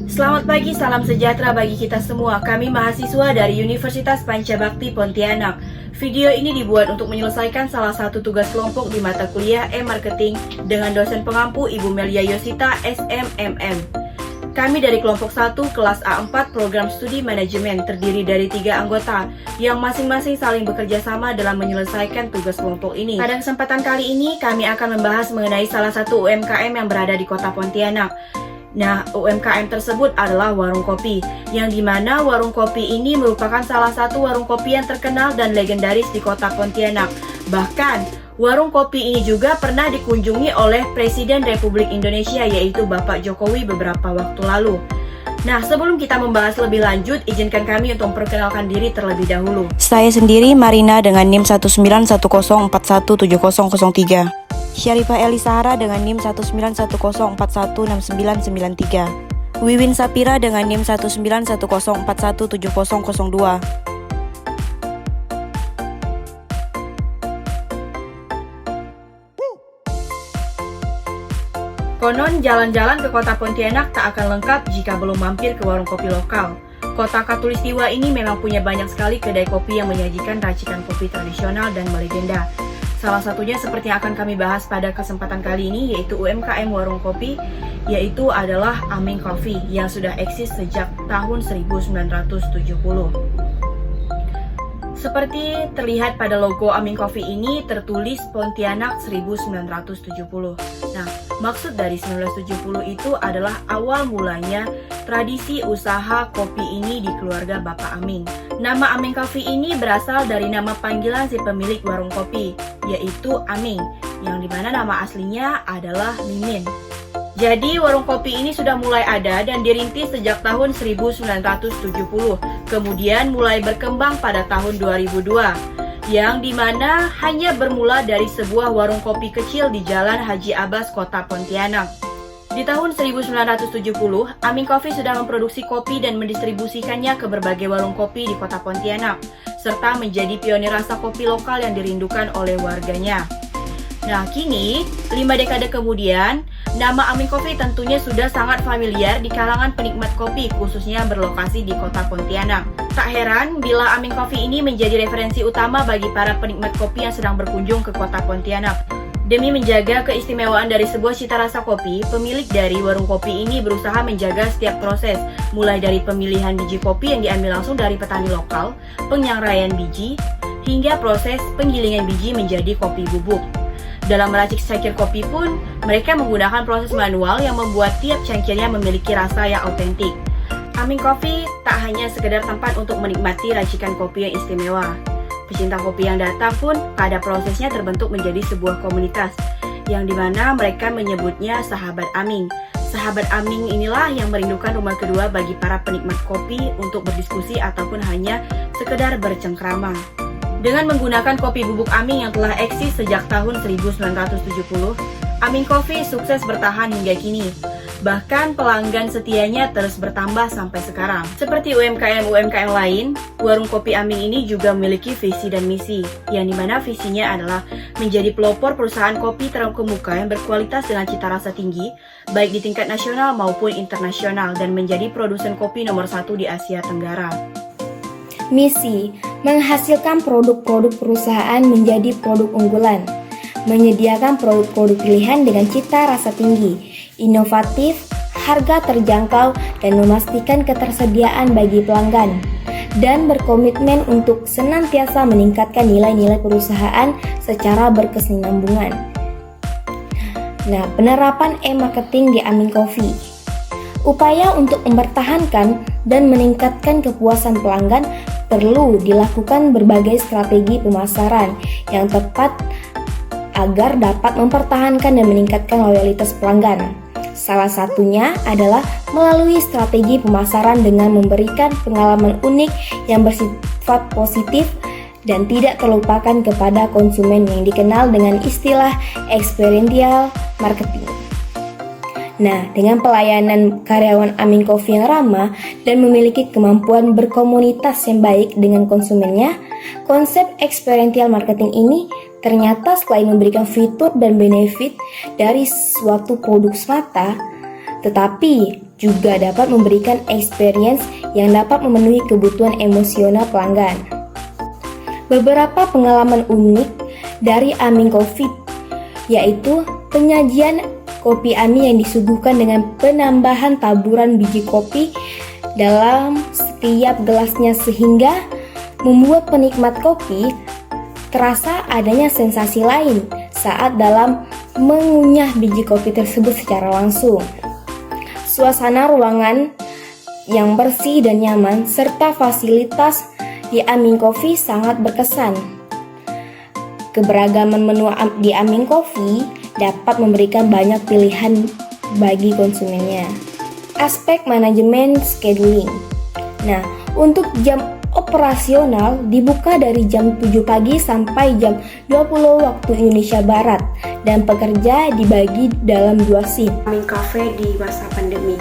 Selamat pagi, salam sejahtera bagi kita semua. Kami mahasiswa dari Universitas Pancabakti Pontianak. Video ini dibuat untuk menyelesaikan salah satu tugas kelompok di mata kuliah E-Marketing dengan dosen pengampu Ibu Melia Yosita, SMMM. Kami dari kelompok 1 kelas A4 program studi manajemen terdiri dari 3 anggota yang masing-masing saling bekerja sama dalam menyelesaikan tugas kelompok ini. Pada kesempatan kali ini kami akan membahas mengenai salah satu UMKM yang berada di kota Pontianak. Nah, UMKM tersebut adalah warung kopi, yang dimana warung kopi ini merupakan salah satu warung kopi yang terkenal dan legendaris di kota Pontianak. Bahkan, warung kopi ini juga pernah dikunjungi oleh Presiden Republik Indonesia, yaitu Bapak Jokowi beberapa waktu lalu. Nah, sebelum kita membahas lebih lanjut, izinkan kami untuk memperkenalkan diri terlebih dahulu. Saya sendiri Marina dengan NIM 1910417003. Syarifah Elisahara dengan NIM 1910416993. Wiwin Sapira dengan NIM 1910417002. Konon jalan-jalan ke kota Pontianak tak akan lengkap jika belum mampir ke warung kopi lokal. Kota Khatulistiwa ini memang punya banyak sekali kedai kopi yang menyajikan racikan kopi tradisional dan melegenda. Salah satunya seperti yang akan kami bahas pada kesempatan kali ini, yaitu UMKM warung kopi, yaitu adalah Aming Coffee yang sudah eksis sejak tahun 1970. Seperti terlihat pada logo Aming Coffee ini tertulis Pontianak 1970. Nah, maksud dari 1970 itu adalah awal mulanya tradisi usaha kopi ini di keluarga Bapak Aming. Nama Aming Coffee ini berasal dari nama panggilan si pemilik warung kopi, yaitu Aming, yang dimana nama aslinya adalah Mimin. Jadi warung kopi ini sudah mulai ada dan dirintis sejak tahun 1970, kemudian mulai berkembang pada tahun 2002, yang dimana hanya bermula dari sebuah warung kopi kecil di Jalan Haji Abbas, kota Pontianak. Di tahun 1970, Aming Coffee sudah memproduksi kopi dan mendistribusikannya ke berbagai warung kopi di kota Pontianak, serta menjadi pionir rasa kopi lokal yang dirindukan oleh warganya. Nah, kini, 5 dekade kemudian, nama Aming Coffee tentunya sudah sangat familiar di kalangan penikmat kopi, khususnya berlokasi di kota Pontianak. Tak heran bila Aming Coffee ini menjadi referensi utama bagi para penikmat kopi yang sedang berkunjung ke kota Pontianak. Demi menjaga keistimewaan dari sebuah cita rasa kopi, pemilik dari warung kopi ini berusaha menjaga setiap proses, mulai dari pemilihan biji kopi yang diambil langsung dari petani lokal, penyangraian biji, hingga proses penggilingan biji menjadi kopi bubuk. Dalam meracik secangkir kopi pun, mereka menggunakan proses manual yang membuat tiap cangkirnya memiliki rasa yang autentik. Aming Coffee tak hanya sekedar tempat untuk menikmati racikan kopi yang istimewa. Pecinta kopi yang datang pun pada prosesnya terbentuk menjadi sebuah komunitas, yang dimana mereka menyebutnya Sahabat Aming. Sahabat Aming inilah yang merindukan rumah kedua bagi para penikmat kopi untuk berdiskusi ataupun hanya sekedar bercengkrama. Dengan menggunakan kopi bubuk Aming yang telah eksis sejak tahun 1970, Aming Coffee sukses bertahan hingga kini. Bahkan pelanggan setianya terus bertambah sampai sekarang. Seperti UMKM-UMKM lain, warung kopi Aming ini juga memiliki visi dan misi, yang dimana visinya adalah menjadi pelopor perusahaan kopi terkemuka yang berkualitas dengan cita rasa tinggi, baik di tingkat nasional maupun internasional, dan menjadi produsen kopi nomor 1 di Asia Tenggara. Misi, menghasilkan produk-produk perusahaan menjadi produk unggulan, menyediakan produk-produk pilihan dengan cita rasa tinggi, inovatif, harga terjangkau, dan memastikan ketersediaan bagi pelanggan, dan berkomitmen untuk senantiasa meningkatkan nilai-nilai perusahaan secara berkesinambungan. Nah, penerapan e-marketing di Aming Coffee. Upaya untuk mempertahankan dan meningkatkan kepuasan pelanggan perlu dilakukan berbagai strategi pemasaran yang tepat agar dapat mempertahankan dan meningkatkan loyalitas pelanggan. Salah satunya adalah melalui strategi pemasaran dengan memberikan pengalaman unik yang bersifat positif dan tidak terlupakan kepada konsumen yang dikenal dengan istilah experiential marketing. Nah, dengan pelayanan karyawan Aming Coffee yang ramah dan memiliki kemampuan berkomunitas yang baik dengan konsumennya, konsep experiential marketing ini ternyata selain memberikan fitur dan benefit dari suatu produk semata, tetapi juga dapat memberikan experience yang dapat memenuhi kebutuhan emosional pelanggan. Beberapa pengalaman unik dari Aming Coffee yaitu penyajian kopi Aming yang disuguhkan dengan penambahan taburan biji kopi dalam setiap gelasnya sehingga membuat penikmat kopi terasa adanya sensasi lain saat dalam mengunyah biji kopi tersebut secara langsung. Suasana ruangan yang bersih dan nyaman serta fasilitas di Aming Coffee sangat berkesan. Keberagaman menu di Aming Coffee dapat memberikan banyak pilihan bagi konsumennya. Aspek manajemen scheduling. Nah, untuk jam operasional dibuka dari jam 7 pagi sampai jam 20 waktu Indonesia Barat dan pekerja dibagi dalam 2 shift. Aming Cafe di masa pandemi.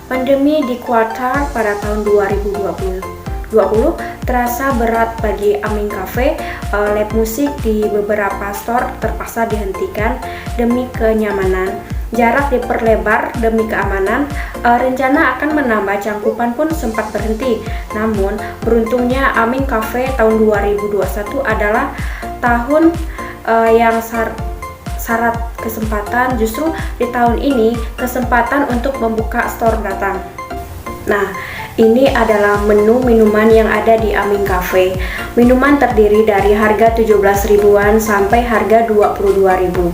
Pandemi di kuartal pada tahun 2020 terasa berat bagi Aming Cafe. Live musik di beberapa store terpaksa dihentikan demi kenyamanan. Jarak diperlebar demi keamanan. Rencana akan menambah cangkupan pun sempat berhenti. Namun, beruntungnya Aming Cafe tahun 2021 adalah tahun yang syarat kesempatan. Justru di tahun ini kesempatan untuk membuka store datang. Nah, ini adalah menu minuman yang ada di Aming Cafe. Minuman terdiri dari harga 17 ribuan sampai harga 22 ribu.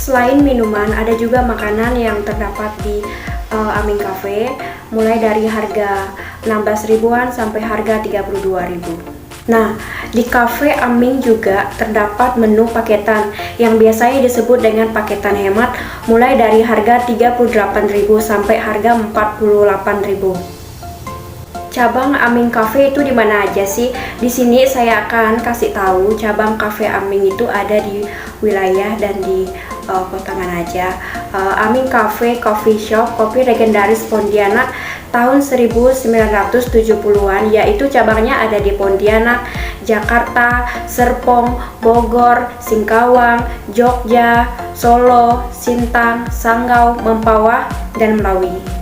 Selain minuman, ada juga makanan yang terdapat di Aming Cafe, mulai dari harga 16 ribuan sampai harga 32 ribu. Nah, di Cafe Aming juga terdapat menu paketan yang biasanya disebut dengan paketan hemat, mulai dari harga 38.000 sampai harga 48.000. Cabang Aming Cafe itu di mana aja sih? Di sini saya akan kasih tahu cabang Cafe Aming itu ada di wilayah dan di kota mana aja. Aming Cafe Coffee Shop, kopi legendaris Pontianak tahun 1970-an, yaitu cabangnya ada di Pontianak, Jakarta, Serpong, Bogor, Singkawang, Jogja, Solo, Sintang, Sanggau, Mempawah, dan Melawi.